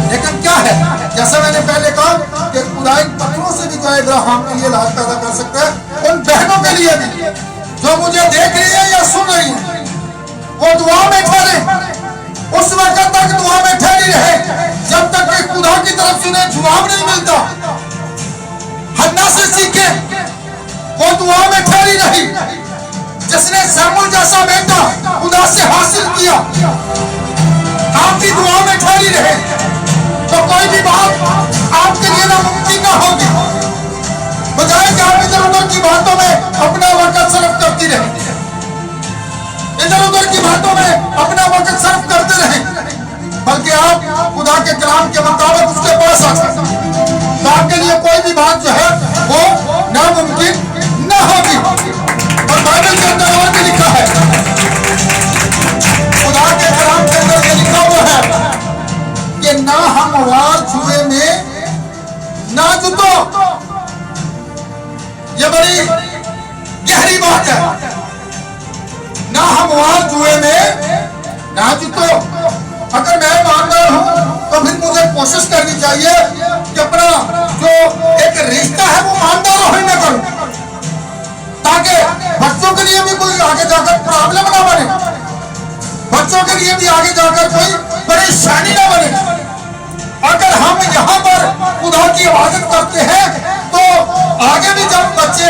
लेकिन क्या है, जैसा मैंने पहले कहा कि खुदा इन पत्थरों से भी जो है इब्राहिम के लिए लाभ पैदा कर सकता है, उन बहनों के लिए भी जो मुझे देख रही है या सुन रही है, वो दुआ में ठहरे, उस वक्त तक दुआ में ठहरी रहे जब तक कि खुदा की तरफ से उन्हें जवाब नहीं मिलता। हन्ना से सीखे, वो दुआ में ठहरी रही, जिसने शमूएल जैसा बेटा खुदा से हासिल किया। आप भी दुआ में ठहरी रहे तो कोई भी बात आपके लिए नामुमकिन न होगी। बजाय कि आप इधर उधर की बातों में अपना वक्त सर्फ करती रहे, इधर उधर की बातों में अपना वक्त सर्फ करते रहे, बल्कि आप खुदा के कलाम के मुताबिक उसके पास आ जाए तो आपके लिए कोई भी बात जो है वो नामुमकिन न होगी। और बाइबल के अंदर और भी लिखा है, खुदा के कलाम के अंदर ये लिखा हुआ है कि ना हमवार जुए में ना जुतो। ये बड़ी गहरी बात है, ना हमवार जुए में ना जुतो। अगर मैं ईमानदार हूं तो फिर मुझे कोशिश करनी चाहिए कि अपना जो एक रिश्ता है वो ईमानदार होने करूं, ताकि बच्चों के लिए भी कोई आगे जाकर प्रॉब्लम ना बने, बच्चों के लिए भी आगे जाकर कोई परेशानी ना बने। अगर हम यहाँ पर खुदा की इबादत करते हैं तो आगे भी जब बच्चे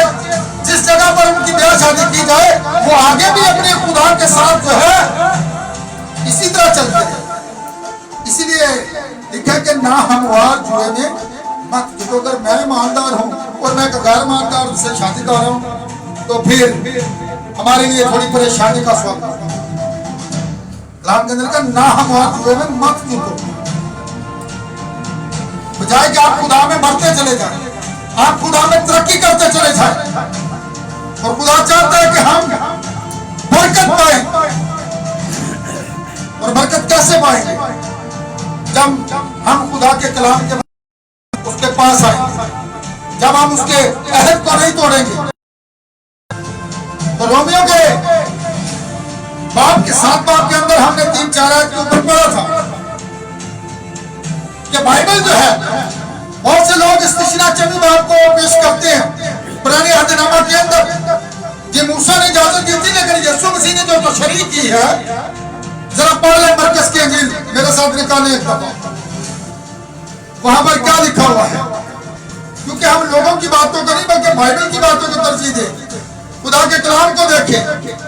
जिस जगह पर उनकी ब्याह शादी की जाए वो आगे भी अपने खुदा के साथ जो है इसी तरह चलते हैं। इसीलिए लिखा कि ना हमवार जुए में मत जुटो। अगर मैं ईमानदार हूँ और मैं गैर ईमानदार से शादी कर रहा हूँ तो फिर हमारे लिए थोड़ी परेशानी का स्वागत है। कलाम के अंदर का ना हमवार जुए में मत जुटो, बजाय कि आप खुदा में बढ़ते चले जाएं, आप खुदा में तरक्की करते चले जाएं। और खुदा चाहता है कि हम बरकत पाएं। और बरकत कैसे पाएंगे? जब हम खुदा के कलाम के उसके पास आए, जब हम उसके अहद को नहीं तोड़ेंगे। तो रोमियो के बाप के 7 बाप के अंदर हमने 3-4 आयत के ऊपर पढ़ा था कि बाइबल जो है, बहुत से लोग इस्तिशना चंद बाप को पेश करते हैं पुराने अहदनामा के अंदर कि मूसा ने इजाजत दी थी, लेकिन यीशु मसीह ने जो तशरीह की है, जरा पढ़ लें मरकज की इंजील मेरे साथ निकालें एक दफा, वहां पर क्या लिखा हुआ है। क्योंकि हम लोगों की बातों को नहीं बल्कि बाइबल की बातों को तरजीह दें, खुदा के कलाम को देखें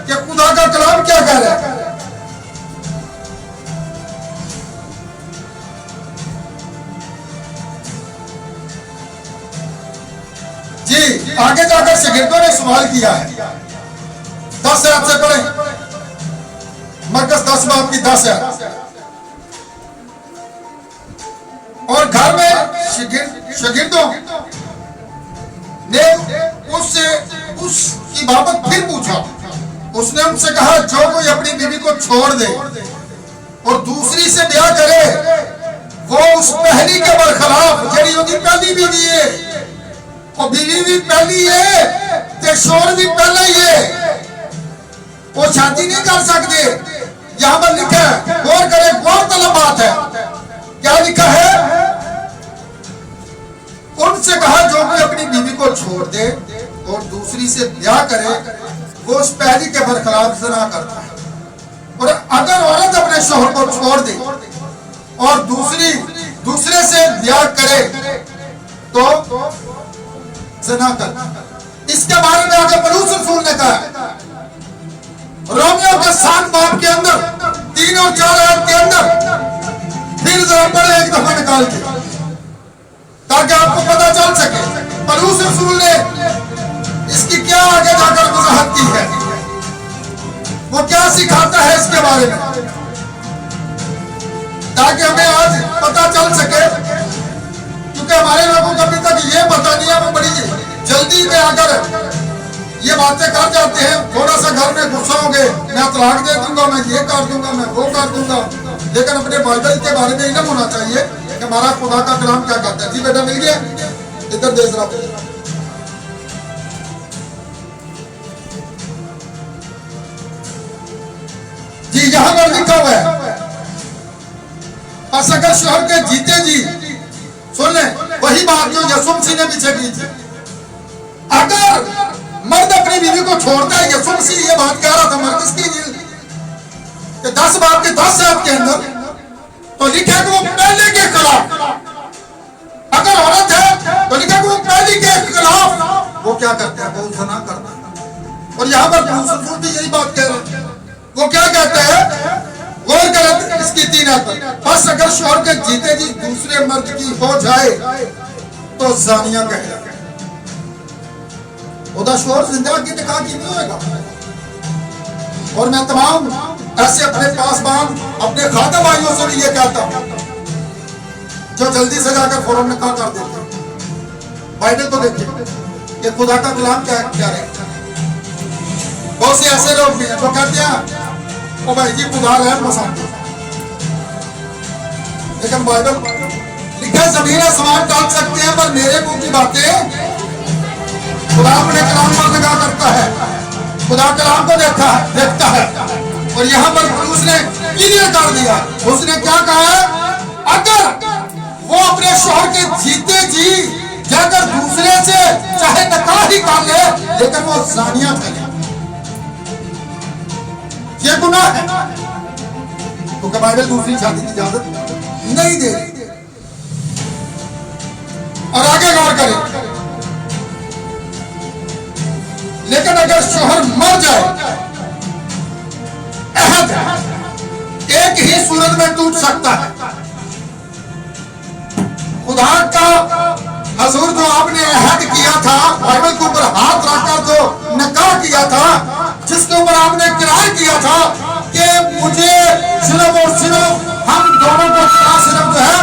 कि खुदा का कलाम क्या कह रहा है। जी आगे जाकर शागिर्दों ने सवाल किया है, 10 आयत से पढ़ें, मरकज 10 बाब की 10 आयत। और घर में शागिर्दों ने उसकी बाबत फिर पूछा। उसने उनसे कहा, जो कोई अपनी बीवी को छोड़ दे और दूसरी से ब्याह करे वो उस पहली के बरखलाफ जड़ी उनकी पहली बीवी है, और बीवी भी पहली है ते शोर भी पहला ही है, वो शादी नहीं कर सकते। यहां पर लिखा है, गौर करें, गौर तलब बात है, क्या लिखा है? उनसे कहा, जो कोई अपनी बीवी को छोड़ दे और दूसरी से ब्याह करे वो उस पहली के बरखलाफ ज़िना करता है। और अगर औरत अपने शोहर को छोड़ दे और दूसरे से ब्याह करे तो ज़िना कर। इसके बारे में आगे पौलुस रसूल ने कहा रोमियो के 7 बाब के अंदर 3 और 4 आयत के अंदर, फिर जरा पढ़े एक दफा निकाल के ताकि आपको पता चल सके पौलुस रसूल ने इसकी क्या आगे जाकर वजाहत की है, वो क्या सिखाता है इसके बारे में, ताकि हमें आज पता चल सके अगर ये बातें कर जाते हैं, थोड़ा सा घर में गुस्सा होंगे, मैं तलाक दे दूंगा, मैं ये कर दूंगा, मैं वो कर दूंगा, लेकिन अपने बाइबल के बारे में इल्म होना चाहिए कि हमारा खुदा का कलाम क्या कहता है। जी बेटा मिल गया, इधर देख रहा जी, यहां पर लिखा हुआ है, बस अगर शोहर के जीते जी, सुन ले वही बात जो यीशु मसीह ने पीछे की थी, अगर मर्द अपनी बीवी को छोड़ता है, यीशु मसीह ये बात कह रहा था मरकज की इंजील के 10 बाब के 10 आयत के अंदर, तो लिखा कि वो पहले के खिलाफ, अगर औरत है तो लिखा कि वो पहले के खिलाफ वो क्या करते हैं, वो ज़िना करता है। और यहाँ पर रसूल भी यही बात कह रहे हैं, वो क्या कहते हैं, गौर करें इसकी 3 आयत पर, बस अगर शौहर के जीते जी दूसरे मर्द की हो जाए तो ज़ानिया कहलाएगा। उदा शौहर जिंदा की निकाह की नहीं होगा। और मैं तमाम ऐसे अपने पासबान, अपने खादम भाइयों से भी ये कहता हूं जो जल्दी से जाकर फौरन निकाह कर देते हैं। बाइबल तो देखिए कि खुदा का कलाम क्या है। बहुत से ऐसे लोग भी हैं जो कहते हैं ओ भाई जी खुदा रहम पसंद, लेकिन बाइबल लिखा जमीन आसमान टाल सकते हैं पर मेरे मुंह की बातें खुदा अपने कलाम पर लगा करता है। खुदा कलाम को देखता है। और यहाँ पर उसने क्लियर कर दिया, उसने क्या कहा है, अगर वो अपने शौहर के जीते जी जाकर दूसरे से चाहे निकाह ही कर ले, लेकिन वो ज़ानिया ठहरे, ये गुनाह है, क्योंकि बाइबल दूसरी शादी की इजाजत नहीं दे रही। और आगे गौर करें, लेकिन अगर शौहर मर जाए, अहद एक ही सूरत में टूट सकता है। खुदा का हजूर जो आपने अहद किया था, बाइबल के ऊपर हाथ रखकर जो निकाह किया था, जिसके ऊपर आपने किराया किया था कि मुझे सिर्फ और सिर्फ हम दोनों को सिर्फ जो है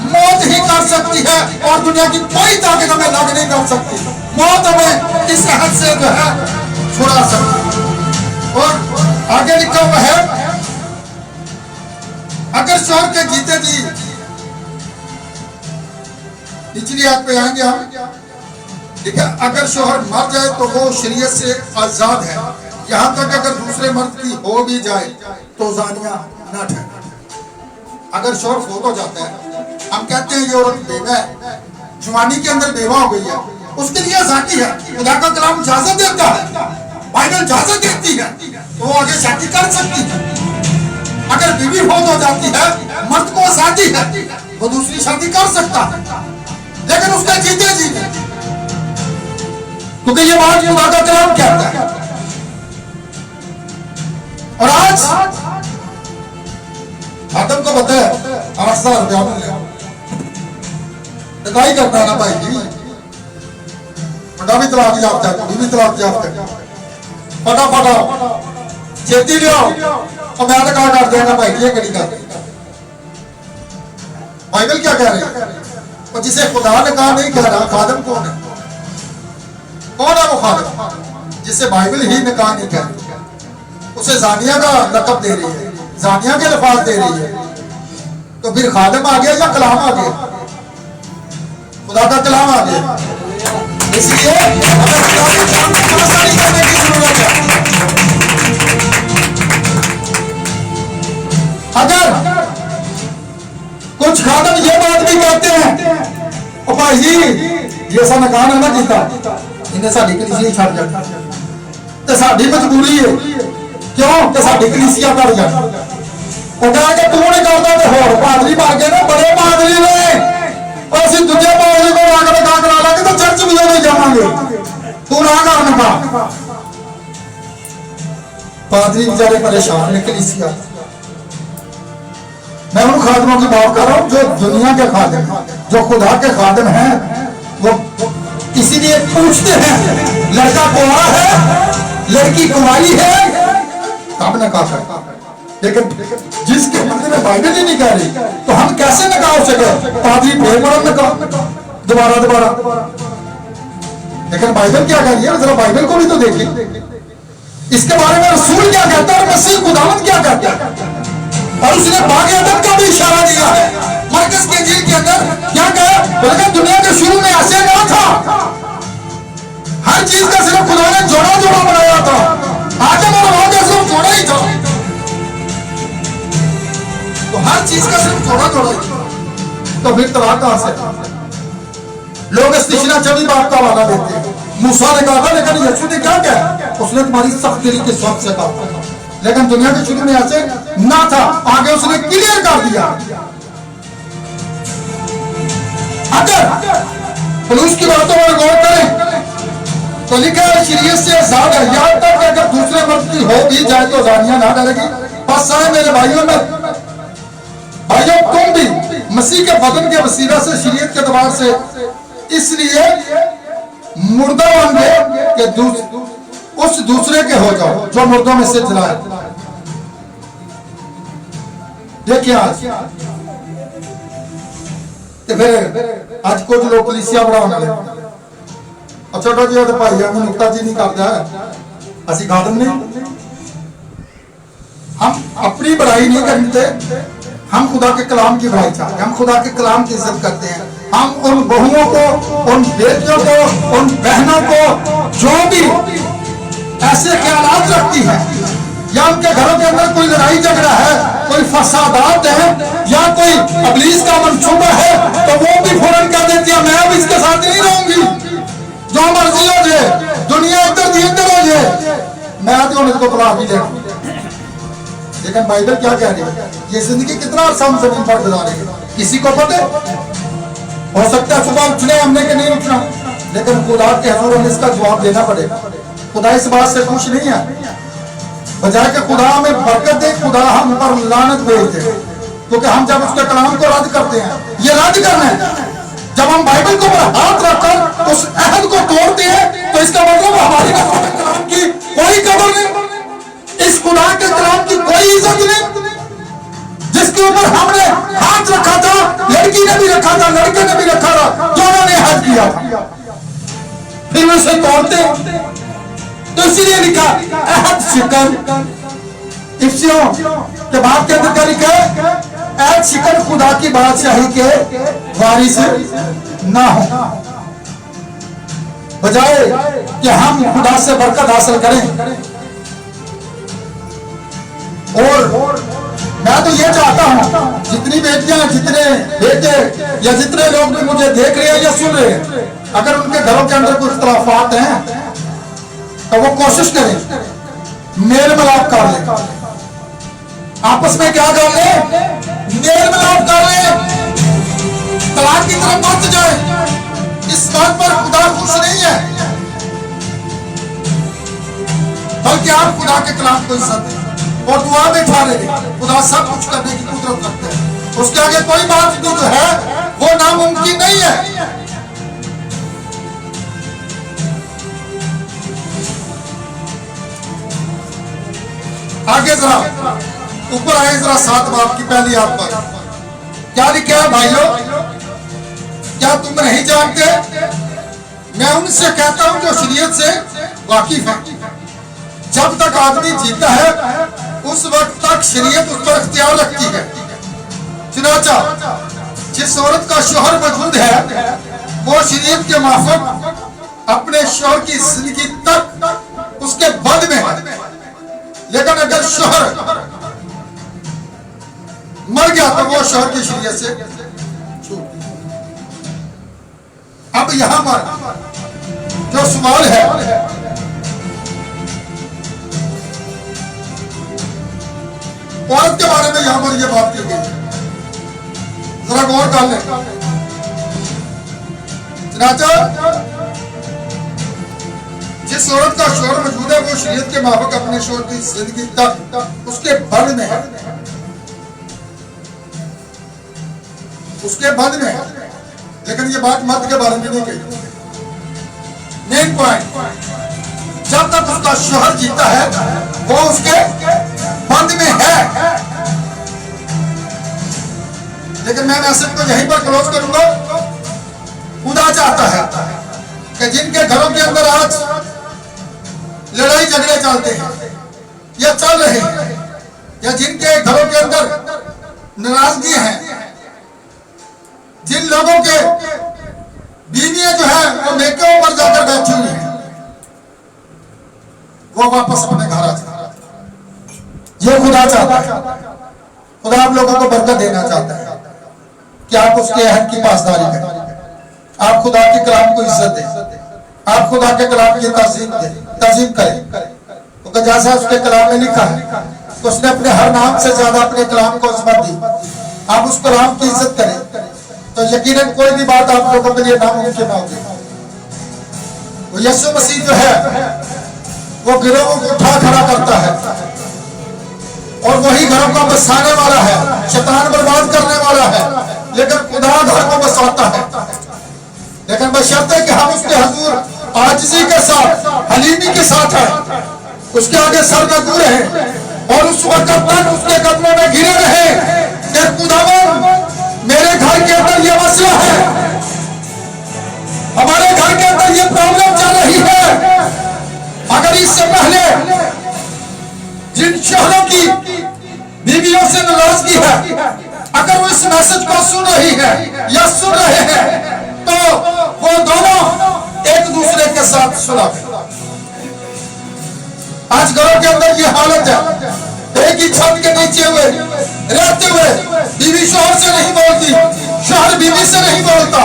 मौत ही कर सकती है और दुनिया की कोई ताकत हमें लग नहीं कर सकती, मौत हमें इस अहद से जो है छुड़ा सकती है। और आगे लिखा हुआ है, अगर शौहर के जीते जी, पिछली आयत पे आएंगे हम, ठीक है, अगर शौहर मर जाए तो वो शरीयत से आजाद है, यहां तक अगर दूसरे मर्द की हो भी जाए तो ज़ानिया न ठहरे। अगर शौहर फोत हो जाता है, हम कहते हैं ये औरत बेवा है, जवानी के अंदर बेवा हो गई है, उसके लिए जाती है, खुदा का कलाम इजाजत देता है, बाइबल इजाजत देती है, तो वो आगे शादी कर सकती है। अगर बीवी फोत हो जाती है, मर्द को आजादी है, वो दूसरी शादी कर सकता है, लेकिन उसके जीते जी, क्योंकि ये बात खुदा का कलाम कहता है। और आज आदम को पता है 8,000 रुपया मिल गया, निकाह करना है ना भाई जी, मुंडा भी तलाक याफ्ता है, कुड़ी भी तलाक याफ्ता है, फटाफट छेती लियो और मैं निकाह कर देगा भाई, ये कड़ी कर। बाइबल क्या कह रही है, और जिसे खुदा निकाह नहीं कह रहा, खादम कौन है? कौन है वो खादम जिसे बाइबल ही निकाह नहीं कह रही, उसे ज़ानिया का लक़ब दे रही है, ज़ानिया के लफ़ाज़ दे रही है, तो फिर खादम आ गया या कलाम आ गया? खुदा का कलाम आ गया। इसलिए हमें खुदा के कलाम की पासदारी करने की जरूरत है। अगर कुछ खादम ये बात भी कहते हैं, ओ भाई जी ये सा निकाह ना कीता, इन्हें साडी कलीसिया छड़ जाती, ते साडी मजबूरी है, क्यों कि साडी कलीसिया कर जाती। ਉਹ ਕਹਿੰਦਾ ਤੂੰ ਨਹੀਂ ਕਰਦਾ ਤੇ ਹੋਰ ਪਾਦਰੀ ਬਣ ਗਏ ਨੇ, ਬੜੇ ਪਾਦਰੀ ਨੇ, ਉਹ ਅਸੀਂ ਦੂਜੇ ਪਾਦਰੀ ਕੋਲ ਆ ਕੇ ਨਿਕਾਹ ਕਰਾ ਲਾਂਗੇ ਤੇ ਚਰਚ ਵੀ ਨਹੀਂ ਜਾਵਾਂਗੇ, ਤੂੰ ਨਾ ਕਰ ਨਿਕਾਹ। पादरी बेचारे परेशान है कलीसिया। मैं उन खादमों की बात कर रहा हूँ जो दुनिया के खादिम, जो खुदा के खादिम हैं, वो इसीलिए पूछते हैं लड़का कुंवारा है, लड़की कुंवारी है, तब निकाह कर। लेकिन जिसके मंदिर में बाइबल ही नहीं कह रही, तो हम कैसे निकाह हो सके? पादरी फिर बड़ा निकाह दोबारा। लेकिन बाइबल क्या कह रही है, जरा बाइबल को भी तो देखिए, इसके बारे में रसूल क्या कहता है और मसीह खुदावंद क्या कहता है। और उसने बागे अदम का भी इशारा दिया है मरकस के इंजील के अंदर। क्या कहा, बोला दुनिया के शुरू में ऐसे ना था, हर चीज का सिर्फ खुदा ने जोड़ा जोड़ा बनाया था, आदम और हवा का सिर्फ जोड़ा ही था, तो हर चीज का सिर्फ जोड़ा जोड़ा ही था, तो फिर तलाक कहां से। लोग इस्तिशना 24 बाप का वादा देते हैं, मूसा ने कहा था, लेकिन यीशु ने क्या कहा, उसने तुम्हारी सख्त दिली के स्वाद से कहा, लेकिन दुनिया के शुरू में ऐसे ना था, आगे उसने क्लियर कर दिया। अगर पुलिस की बातों पर गौर करें तो लिखा है शरीयत से आजाद है, यहाँ तक कि अगर दूसरे मर्द की हो भी जाए तो जानिया ना डरेगी। बस आए मेरे भाइयों में, भाइयों तुम भी मसीह के बदन के वसीला से शरीयत के दबाव से इसलिए मुर्दा बन गए कि उस दूसरे के हो जाओ जो मुर्दों में से जलाए। देखिए आज ਤੇ ਫਿਰ ਅੱਜ ਕੁਝ ਲੋਕ ਪੁਲਿਸਿਆ ਬਣਾਉਣ ਵਾਲੇ छोटा जी भाई हमें नुकता जी नहीं करता है, असि खादम नहीं, हम अपनी बड़ाई नहीं करते, हम खुदा के कलाम की बड़ाई चाहते हैं, हम खुदा के कलाम की इज्जत करते हैं। हम उन बहुओं को, उन बेटियों को, उन बहनों को जो भी ऐसे ख्यालात रखती हैं या उनके घरों के अंदर कोई लड़ाई झगड़ा है, कोई फसादात है या कोई अबलीस का मंसूबा है, तो वो भी फौरन कह देती है मैं अब इसके साथ नहीं रहूंगी, जो मर्जी हो जाए, दुनिया इधर दी इधर हो जाए, मैं तो इसको तलाक ही देना। लेकिन बाइबल क्या कह रही है, ये जिंदगी कितना अरसा हम जमीन पर गुजारेंगे किसी को पता। हो सकता है सुबह उठने हमने के नहीं उठना, लेकिन खुदा के हजूर हमें इसका जवाब देना पड़ेगा। खुदा इस बात से खुश नहीं है, बजाय के खुदा हमें बरकत दे, खुदा हम पर लानत भेज दे, क्योंकि हम जब उसके कलाम को रद्द करते हैं, ये रद्द करना है। जब हम बाइबल को हाथ रखकर उस अहद को तोड़ते हैं तो इसका मतलब हमारे कलाम की कोई कदर नहीं, इस खुदा के कलाम की कोई इज्जत नहीं, जिसके ऊपर हमने हाथ रखा था, लड़की ने भी रखा था, लड़के ने भी रखा था, दोनों ने हाथ किया था, फिर उसे तोड़ते। तो इसीलिए लिखा अहद शिकन, इफ्सियों के बाप के अंदर क्या लिखा है, अहद शिकन खुदा की बादशाही के वारिस ना हो, बजाय कि हम खुदा से बरकत हासिल करें। और मैं तो ये चाहता हूं जितनी बेटियां, जितने बेटे या जितने लोग भी मुझे देख रहे हैं या सुन रहे हैं, अगर उनके घरों के अंदर कुछ इख्तलाफात हैं तो वो कोशिश करें मेल मिलाप कर ले, आपस में क्या कर ले, मेल मिलाप कर ले, तलाक की तरफ मत जाए। इस बात पर खुदा खुश नहीं है, बल्कि आप खुदा के कलाम को इज्जत दें और दुआ में ठाने दें। खुदा सब कुछ करने की कुदरत रखते हैं, उसके आगे कोई बात जो है वो नामुमकिन नहीं है। आगे जरा ऊपर आए, जरा 7 बाप की पहली आयत पर क्या लिखा है, भाइयों क्या तुम नहीं जानते, मैं उनसे कहता हूं जो शरीयत से वाकिफ है, जब तक आदमी जीता है उस वक्त तक शरीयत उस पर इख्तियार रखती है। चुनाचा जिस औरत का शौहर मौजूद है वो शरीयत के माफक अपने शौहर की जिंदगी तक उसके बद में है, लेकिन अगर शौहर मर गया तो वो शौहर की शरीयत से छूट। अब यहां पर जो सवाल है, औरत के बारे में यहां पर यह बात की गई, जरा गौर कर लें। जिस औरत का शौहर मौजूद है वो शरीयत के माफक अपने शौहर की जिंदगी तक उसके बद में है, उसके बद में है, लेकिन ये बात मर्द के बारे में नहीं कही। मेन पॉइंट, जब तक उसका शौहर जीता है वो उसके बद में है। लेकिन मैं मैसेज को यहीं पर क्लोज करूंगा। खुदा चाहता है कि जिनके घरों के अंदर आज लड़ाई झगड़े चलते हैं या चल रहे हैं, या जिनके घरों के अंदर नाराजगी है, जिन लोगों के बीवियां जो है वो मेके ऊपर जाकर बैठी हुई है, वो वापस अपने घर आ जाए। ये खुदा चाहता है, खुदा आप लोगों को बरकत देना चाहता है कि आप उसके अहद की पासदारी करें, आप खुदा के कलाम को इज्जत दें, आप खुदा के कलाम की तज़ीम करें, क्योंकि जैसा उसके कलाम में लिखा है तो उसने अपने हर नाम से ज्यादा अपने कलाम को अज़मत दी। आप उस कलाम की इज्जत करें तो यकीनन कोई भी बात आप लोगों के लिए नामुमकिन ना होगी। वो यीशु मसीह जो है वो गिरोहों को उठा खड़ा करता है और वही घरों को बसाने वाला है, शैतान बर्बाद करने वाला है, लेकिन खुदा घर को बसाता है। लेकिन बशर्ते कि हम उसके हुजूर आजिज़ी के साथ, हलीमी के साथ है, उसके आगे सर नगू रहे और उस वक्त तक उसके कदमों में गिरे रहे कि खुदावन मेरे घर के अंदर ये मसला है, हमारे घर के अंदर ये प्रॉब्लम चल रही है। अगर इससे पहले जिन शोहरों की बीवियों से नाराजगी है, अगर वो इस मैसेज को सुन रही है या सुन रहे हैं, तो वो दोनों एक दूसरे के साथ सुलह। आज घरों के अंदर ये हालत है, एक ही छत के नीचे हुए रहते हुए बीवी शोहर से नहीं बोलती, शोहर बीवी से नहीं बोलता,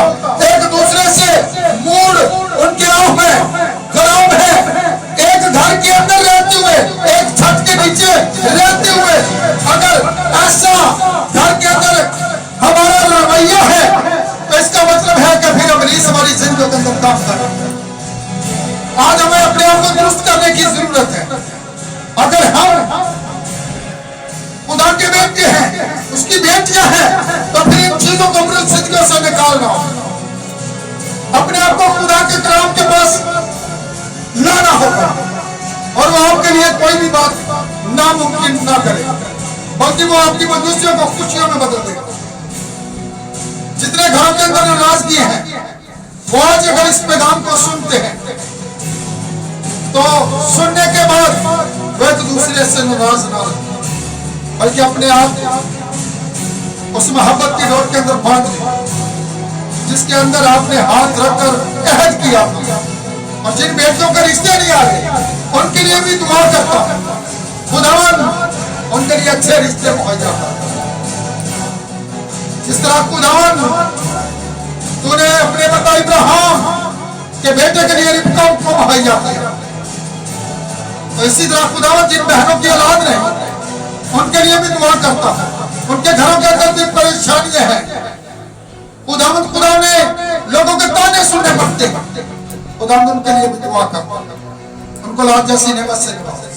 एक दूसरे से मूड उनके आंख में खराब है। एक घर के अंदर रहते हुए, एक छत के नीचे रहते हुए, अगर ऐसा घर के अंदर हमारा रवैया है तो इसका मतलब है कि फिर इब्लीस हमारी जिंदगी के अंदर काम कर रहा है। आज हमें अपने आप को दुरुस्त करने की जरूरत है। अगर हम खुदा के बेटे हैं, उसकी बेटियां हैं, तो फिर इन चीजों को अपनी जिंदगी से निकालना होगा, अपने आप को खुदा के कलाम के पास लाना होगा और वो आपके लिए कोई भी बात नामुमकिन ना करे, बल्कि वो आपकी मनुष्यों को खुशियों में बदल देगा। जितने घरों के अंदर नाराजगी है, वो आज अगर इस पैगाम को सुनते हैं तो सुनने के बाद वो एक दूसरे से नाराज ना रहे, बल्कि अपने आप उस मोहब्बत की डोर के अंदर बांध ले जिसके अंदर आपने हाथ रखकर अहद किया। और जिन बेटियों के रिश्ते नहीं आ रहे उनके लिए भी दुआ करता है, खुदावन उनके लिए अच्छे रिश्ते मुहैया कर। जिस तरह खुदावन तूने अपने बता इब्राहिम के बेटे के लिए रिबका को मुहैया किया, तो इसी तरह खुदावन जिन बहनों की औलाद नहीं उनके लिए भी दुआ करता है। उनके घरों के अंदर भी परेशानियां हैं, खुदावंद खुदा ने लोगों के ताने सुनने पड़ते हैं, खुदावंद उनके लिए भी दुआ करता है, उनको लाज जैसी नेमत से नवाजे,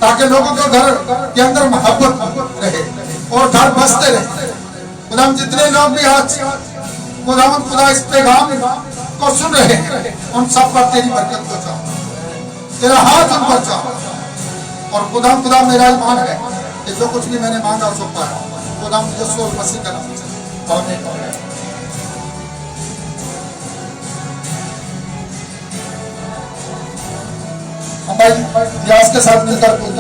ताकि लोगों के घर के अंदर मोहब्बत रहे और घर बसते रहे। खुदावंद जितने लोग भी आज खुदावंद खुदा इस पैगाम को सुन रहे हैं, उन सब पर तेरी बरकत को चाहो, तेरा हाथ उन पर चाहो। और खुदा मेरा ईमान है कि जो कुछ भी मैंने मांगा सो पाया, खुदा यीशु मसीह का नाम से आमीन। हम भाई व्यास के साथ मिलकर